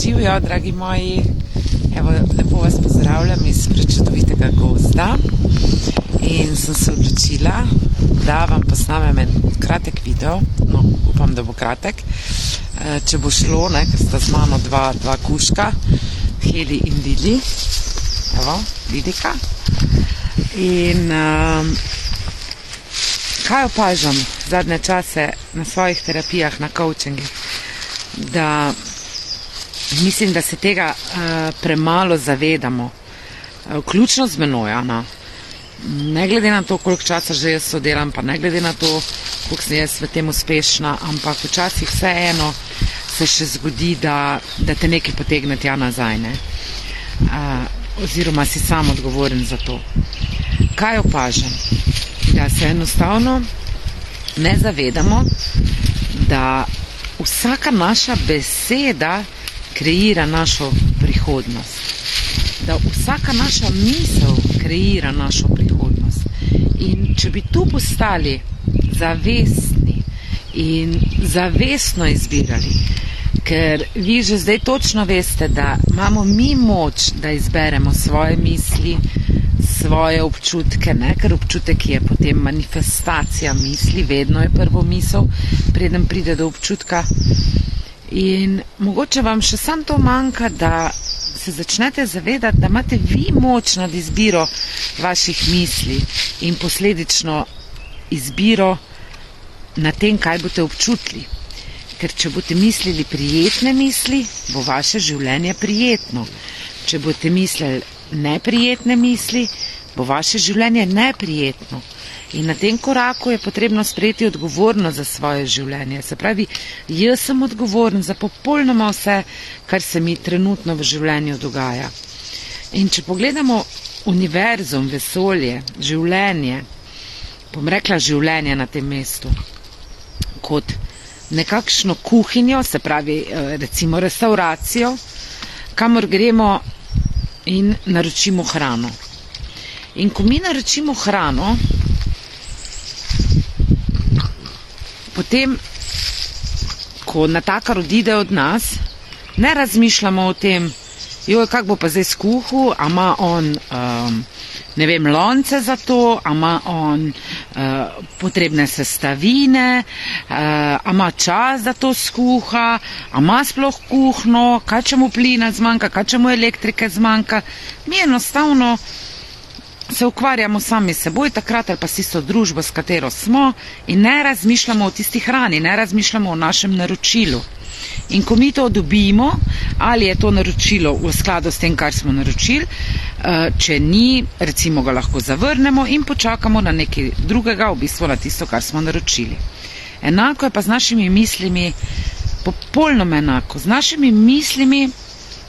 Živijo, dragi moji, evo, lepo vas pozdravljam iz prečudovitega gozda in sem se odločila, da vam posnamem en kratek video, no, upam, da bo kratek, če bo šlo, ne, ker sta z mano dva kužka, Heli in Lili, evo, Lilika. In kaj opažam zadnje čase na svojih terapijah, na coachingih, da mislim, da se tega premalo zavedamo, vključno z menoj, Ana. Ne glede na to, koliko časa že jaz sodelam, pa ne glede na to, koliko sem jaz v tem uspešna, ampak včasih vseeno se še zgodi, da te nekaj potegne tja nazaj, ne? Oziroma si sam odgovoren za to. Kaj opažam? Da se enostavno ne zavedamo, da vsaka naša beseda kreira našo prihodnost. Da vsaka naša misel kreira našo prihodnost. In če bi tu postali zavestni in zavestno izbirali, ker vi že zdaj točno veste, da imamo mi moč, da izberemo svoje misli, svoje občutke, ne? Ker občutek je potem manifestacija misli, vedno je prvo misel, preden pride do občutka. In mogoče vam še samo to manjka, da se začnete zavedati, da imate vi moč nad izbiro vaših misli in posledično izbiro na tem, kaj boste občutili. Ker če boste mislili prijetne misli, bo vaše življenje prijetno. Če boste mislili neprijetne misli, bo vaše življenje neprijetno. In na tem koraku je potrebno sprejeti odgovornost za svoje življenje. Se pravi, jaz sem odgovoren za popolnoma vse, kar se mi trenutno v življenju dogaja. In če pogledamo univerzum, vesolje, življenje, bom rekla življenje na tem mestu, kot nekakšno kuhinjo, se pravi recimo restauracijo, kamor gremo in naročimo hrano. In ko mi naročimo hrano, potem, ko natakar odide od nas, ne razmišljamo o tem, joj, kak bo pa zdaj skuhal, a ima on, ne vem, lonce za to, a ima on potrebne sestavine, a ima čas, da to skuha, a ima sploh kuhno, kaj če mu plina zmanjka, kaj če mu elektrike zmanjka. Mi enostavno se ukvarjamo sami s seboj takrat ali pa s tisto družbo, s katero smo, in ne razmišljamo o tisti hrani, ne razmišljamo o našem naročilu. In ko mi to dobimo, ali je to naročilo v skladu s tem, kar smo naročili, če ni, recimo ga lahko zavrnemo in počakamo na nekaj drugega, v bistvu na tisto, kar smo naročili. Enako je pa z našimi mislimi, popolnoma enako. Z našimi mislimi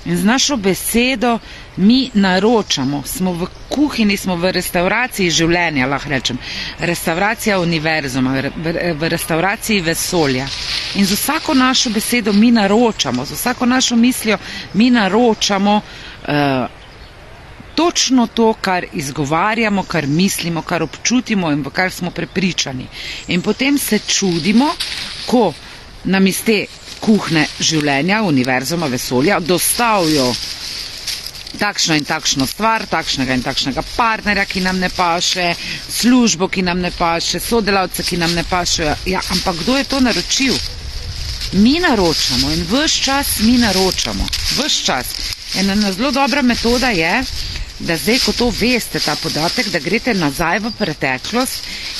in z našo besedo mi naročamo. Smo v kuhinji, smo v restauraciji življenja, lahko rečem. Restauracija univerzuma, v restauraciji vesolja. In z vsako našo besedo mi naročamo, z vsako našo mislijo mi naročamo točno to, kar izgovarjamo, kar mislimo, kar občutimo in v kar smo prepričani. In potem se čudimo, ko nam iz te kuhne življenja, univerzuma, vesolja, dostavijo takšno in takšno stvar, takšnega in takšnega partnerja, ki nam ne paše, službo, ki nam ne paše, sodelavce, ki nam ne paše. Ja, ampak kdo je to naročil? Mi naročamo in ves čas mi naročamo. Ves čas. Ena zelo dobra metoda je, da zdaj, ko to veste, ta podatek, da greste nazaj v preteklost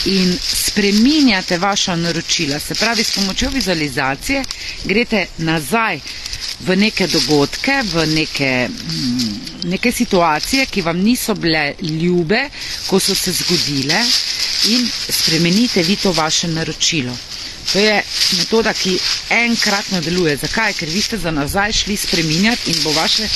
in spreminjate vaša naročila. Se pravi, s pomočjo vizualizacije greste nazaj v neke dogodke, v neke situacije, ki vam niso bile ljube, ko so se zgodile, in spremenite vi to vaše naročilo. To je metoda, ki enkratno deluje. Zakaj? Ker vi ste za nazaj šli spreminjati in bo vaše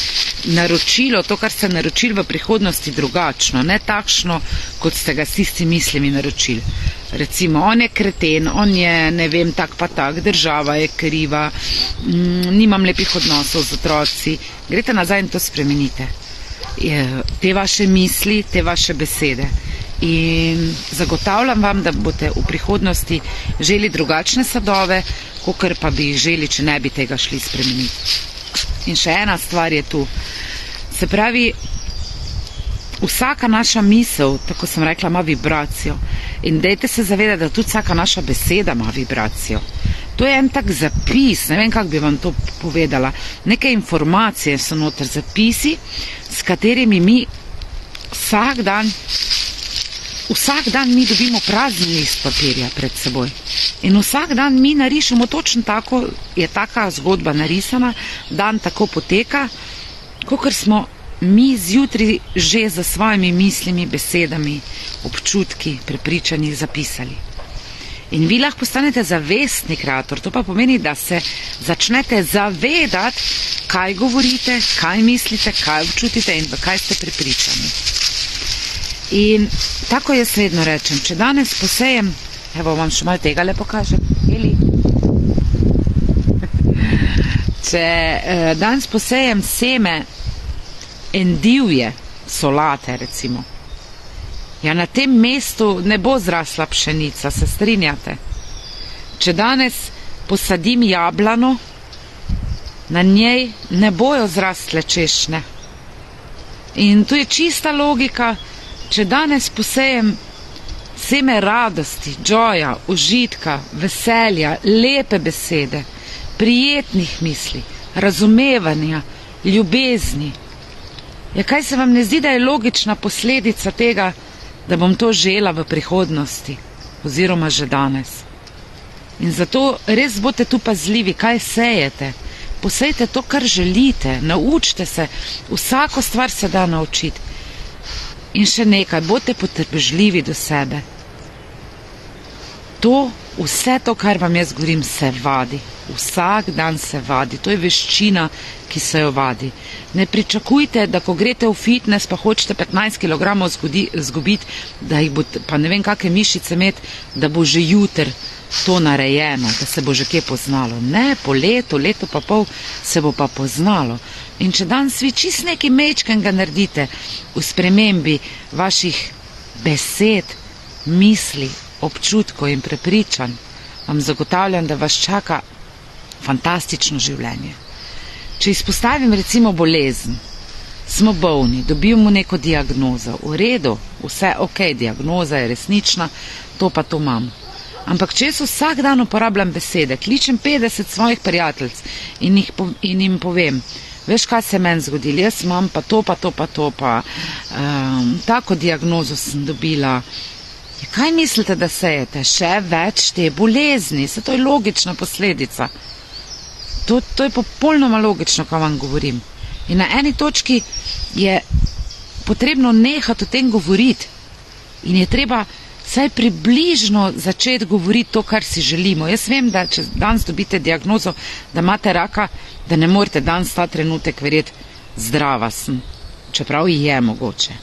naročilo, to, kar ste naročili v prihodnosti, drugačno, ne takšno, kot ste ga s tistimi mislimi naročili. Recimo, on je kreten, on je, ne vem, tak pa tak, država je kriva, nimam lepih odnosov z otroci. Greste nazaj in to spremenite. Te vaše misli, te vaše besede. In zagotavljam vam, da boste v prihodnosti želi drugačne sadove, kakor pa bi jih želi, če ne bi tega šli spremeniti. In še ena stvar je tu. Se pravi, vsaka naša misel, tako sem rekla, ima vibracijo. In dajte se zavedati, da tudi vsaka naša beseda ima vibracijo. To je en tak zapis, ne vem, kako bi vam to povedala. Neke informacije so noter, zapisi, s katerimi mi vsak dan mi dobimo prazen list papirja pred seboj. In vsak dan mi narišemo točno tako, je taka zgodba narisana, dan tako poteka, kakor smo mi zjutraj že za svojimi mislimi, besedami, občutki, prepričanji zapisali. In vi lahko postanete zavestni kreator, to pa pomeni, da se začnete zavedati, kaj govorite, kaj mislite, kaj občutite in v kaj ste prepričani. In tako jaz vedno rečem, če danes posejem, evo vam še malo tega le pokažem, Eli. Če danes posejem seme endivje, solate recimo, ja, na tem mestu ne bo zrasla pšenica, se strinjate? Če danes posadim jablano, na njej ne bojo zrastle češnje. In tu je čista logika, če danes posejem seme radosti, joja, užitka, veselja, lepe besede, prijetnih misli, razumevanja, ljubezni, ja, kaj se vam ne zdi, da je logična posledica tega, da bom to žela v prihodnosti, oziroma že danes. In zato res bote tu pazljivi, kaj sejete. Posejte to, kar želite, naučite se, vsako stvar se da naučiti. In še nekaj, bote potrpežljivi do sebe. Vse to, kar vam jaz govorim, se vadi. Vsak dan se vadi. To je veščina, ki se jo vadi. Ne pričakujte, da ko greste v fitness, pa hočete 15 kg zgubiti, da jih bo, pa ne vem, kakve mišice imeti, da bo že jutri to narejeno, da se bo že kje poznalo. Ne, po letu pa pol se bo pa poznalo. In če danes vi čist nekaj mečkenega naredite v spremembi vaših besed, misli, občutkov in prepričanj, vam zagotavljam, da vas čaka fantastično življenje. Če izpostavim recimo bolezen, smo bolni, dobimo neko diagnozo, v redu, vse ok, diagnoza je resnična, to pa to imam. Ampak če jaz vsak dan uporabljam besede, kličem 50 svojih prijateljic in jim povem, veš, kaj se meni zgodilo, jaz imam pa to, tako diagnozo sem dobila. Kaj mislite, da sejete? Še več te bolezni, se to je logična posledica. To je popolnoma logično, kaj vam govorim. In na eni točki je potrebno nehati o tem govoriti. In je treba vsaj približno začeti govoriti to, kar si želimo. Jaz vem, da če danes dobite diagnozo, da imate raka, da ne morete danes ta trenutek verjeti, zdrava sem, čeprav je mogoče.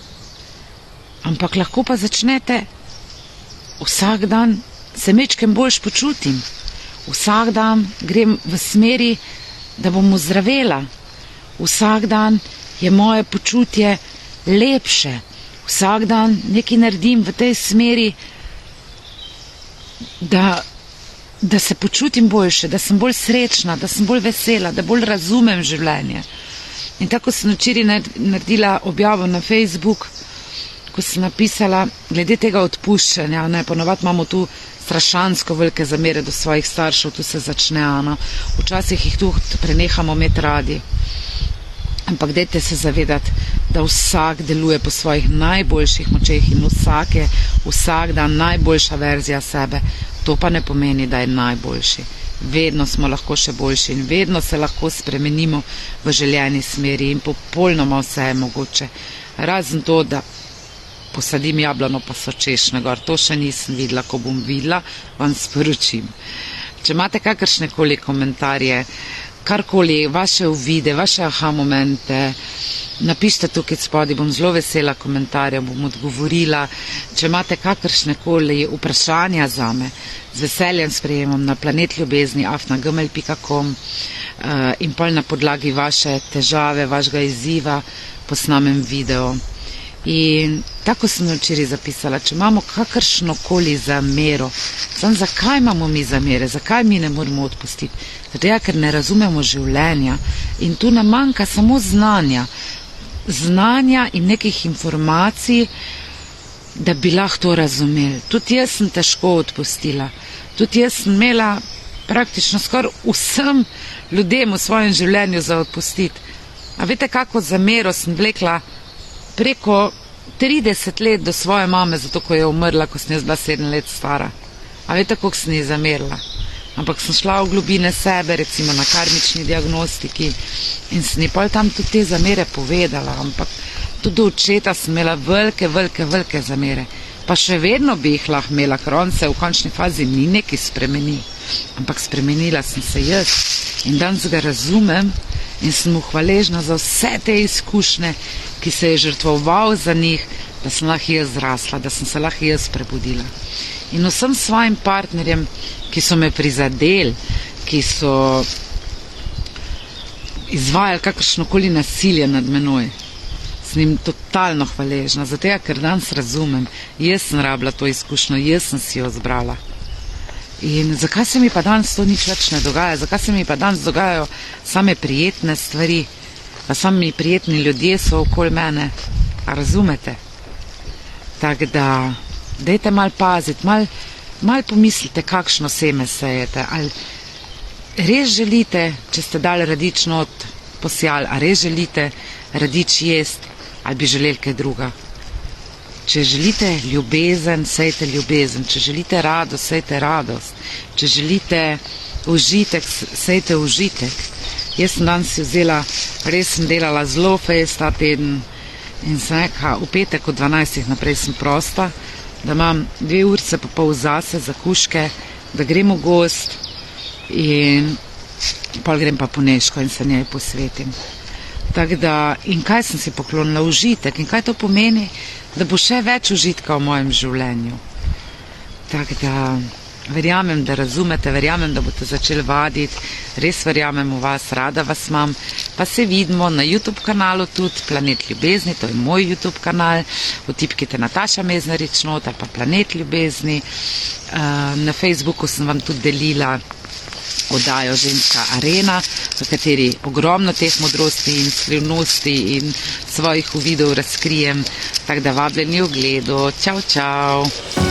Ampak lahko pa začnete vsak dan se mečkem boljš počutim. Vsak dan grem v smeri, da bom ozdravela. Vsak dan je moje počutje lepše. Vsak dan nekaj naredim v tej smeri, da se počutim boljše, da sem bolj srečna, da sem bolj vesela, da bolj razumem življenje. In tako sem včeraj naredila objavo na Facebook, ko sem napisala glede tega odpuščanja, ponovadi imamo tu strašansko velike zamere do svojih staršev, tu se začne, včasih jih tu prenehamo imeti radi. Ampak dajte se zavedati, da vsak deluje po svojih najboljših močeh in vsak dan najboljša verzija sebe. To pa ne pomeni, da je najboljši. Vedno smo lahko še boljši in vedno se lahko spremenimo v željeni smeri in popolnoma vse je mogoče. Razen to, da posadim jablano, pa so češnje gor. To še nisem videla, ko bom videla, vam sporočim. Če imate kakršnekoli komentarje, karkoli, vaše uvide, vaše aha momente, napišite tukaj spodaj, bom zelo vesela komentarja, bom odgovorila. Če imate kakršnekoli vprašanja zame, z veseljem sprejemam na planetljubezni@gmail.com in pol na podlagi vaše težave, vašega izziva posnamem video. In tako sem včeraj zapisala, če imamo kakršnokoli zamero, zakaj imamo mi zamere, zakaj mi ne moremo odpustiti? Zato, ker ne razumemo življenja in tu nam manjka samo znanja in nekih informacij, da bi lahko to razumeli. Tudi jaz sem težko odpustila. Tudi jaz sem imela praktično skoraj vsem ljudem v svojem življenju za odpustiti. A veste, kako zamero sem vlekla preko 30 let do svoje mame, zato ko je umrla, ko sem jaz bila 7 let stara. A veste, koliko sem ji zamerila? Ampak sem šla v globine sebe, recimo na karmični diagnostiki in sem ji pol tam tudi te zamere povedala, ampak tudi do očeta sem imela velike zamere. Pa še vedno bi jih lahko imela, ker on se v končni fazi ni nekaj spremenil. Ampak spremenila sem se jaz in danes ga razumem in sem mu hvaležna za vse te izkušnje, ki se je žrtvoval za njih, da sem lahko jaz zrasla, da sem se lahko jaz prebudila. In vsem svojim partnerjem, ki so me prizadeli, ki so izvajali kakršnokoli nasilje nad menoj, sem jim totalno hvaležna, zato ker danes razumem, jaz sem rabila to izkušnjo, jaz sem si jo zbrala. In zakaj se mi pa danes to nič več ne dogaja? Zakaj se mi pa danes dogajajo same prijetne stvari, pa sami prijetni ljudje so okoli mene? A razumete? Tako da, dajte malo paziti, malo pomislite, kakšno seme sejete. Ali res želite, če ste dali radič not posijali, a res želite radič jesti, ali bi želeli kaj druga? Če želite ljubezen, sejte ljubezen. Če želite radost, sejte radost. Če želite užitek, sejte užitek. Jaz sem danes si vzela, res sem delala zelo fejst ta teden in sem rekla, v petek od 12 naprej sem prosta, da imam 2 urice pa pol zase za kuške, da grem v gost in pol grem pa po Nežko in se njej posvetim. Tako da, in kaj sem si poklonila? Užitek. In kaj to pomeni? Da bo še več užitka v mojem življenju. Tako da, verjamem, da razumete, verjamem, da boste začeli vaditi, res verjamem v vas, rada vas imam. Pa se vidimo na YouTube kanalu tudi, Planet ljubezni, to je moj YouTube kanal. Vtipkite Nataša Meznarič not ali pa Planet ljubezni. Na Facebooku sem vam tudi delila oddajo Ženska arena, v kateri ogromno teh modrosti in skrivnosti in svojih uvidov razkrijem. Tako da vabljeni v ogledu. Čau, čau.